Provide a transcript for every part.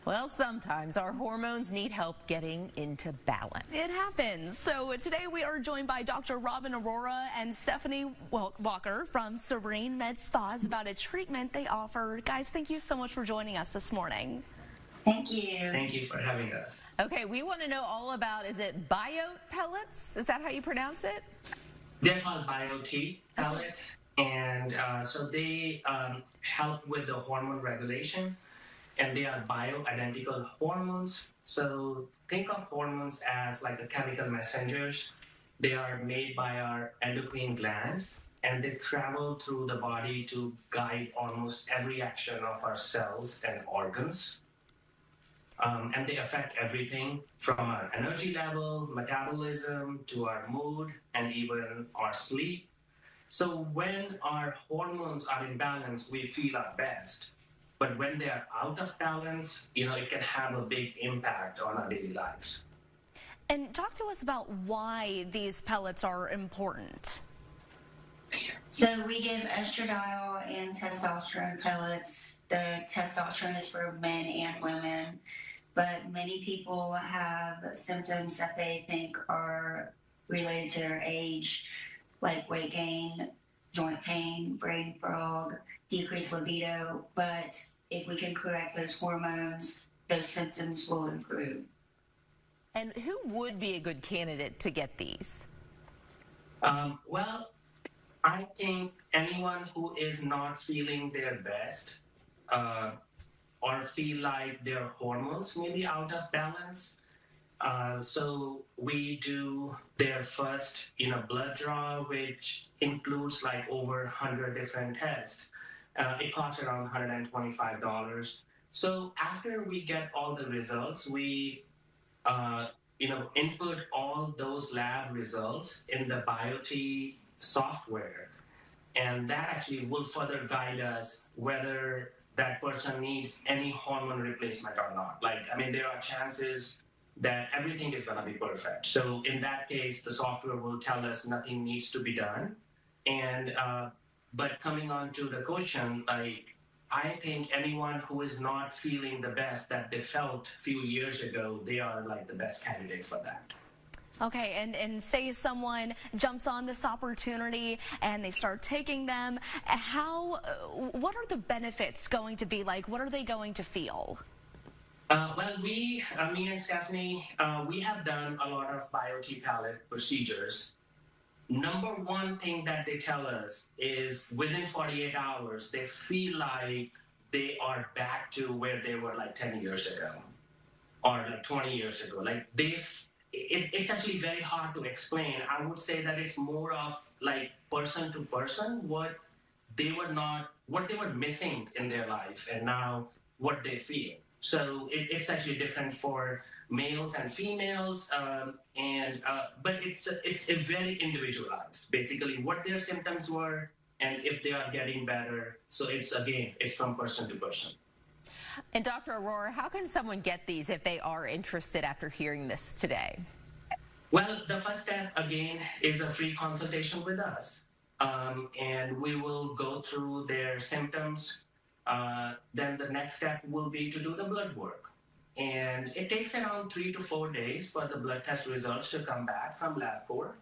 Well, sometimes our hormones need help getting into balance. It happens. So today we are joined by Dr. Robin Arora and Stephanie Welker from Serene Med Spas about a treatment they offer. Guys, thank you so much for joining us this morning. Thank you. Thank you for having us. Okay, we want to know all about, is it BioTE Pellets? Is that how you pronounce it? They're called BioTE Pellets, and so they help with the hormone regulation, and they are bioidentical hormones. So think of hormones as like a chemical messengers. They are made by our endocrine glands, and they travel through the body to guide almost every action of our cells and organs. And they affect everything from our energy level, metabolism, to our mood, and even our sleep. So when our hormones are in balance, we feel our best. But when they are out of balance, it can have a big impact on our daily lives. And talk to us about why these pellets are important. So we give estradiol and testosterone pellets. The testosterone is for men and women, but many people have symptoms that they think are related to their age, like weight gain, joint pain, brain fog, decreased libido. But if we can correct those hormones, those symptoms will improve. And who would be a good candidate to get these? Well, I think anyone who is not feeling their best or feel like their hormones may be out of balance. So we do their first, blood draw, which includes like over 100 different tests. It costs around $125. So after we get all the results, we, input all those lab results in the BioTE software, and that actually will further guide us whether that person needs any hormone replacement or not. There are chances that everything is going to be perfect. So in that case, the software will tell us nothing needs to be done. And but coming on to the question, I think anyone who is not feeling the best that they felt a few years ago, they are like the best candidate for that. Okay, and say someone jumps on this opportunity and they start taking them, what are the benefits going to be like? What are they going to feel? Well, me and Stephanie, we have done a lot of BioTE pellet procedures. Number one thing that they tell us is within 48 hours, they feel like they are back to where they were like 10 years ago or like 20 years ago. It's actually very hard to explain. I would say that it's more of like person to person, what they were missing in their life and now what they feel. So it's actually different for males and females, but it's very individualized. Basically, what their symptoms were and if they are getting better. So it's from person to person. And Dr. Arora, how can someone get these if they are interested after hearing this today? Well, the first step, again, is a free consultation with us. And we will go through their symptoms. Then the next step will be to do the blood work. And it takes around 3 to 4 days for the blood test results to come back from LabCorp.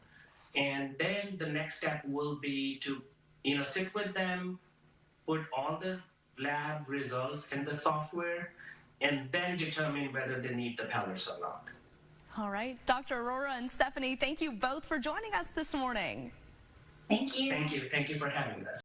And then the next step will be to, sit with them, put all the lab results in the software, and then determine whether they need the pellets or not. All right. Dr. Arora and Stephanie, thank you both for joining us this morning. Thank you. Thank you. Thank you for having us.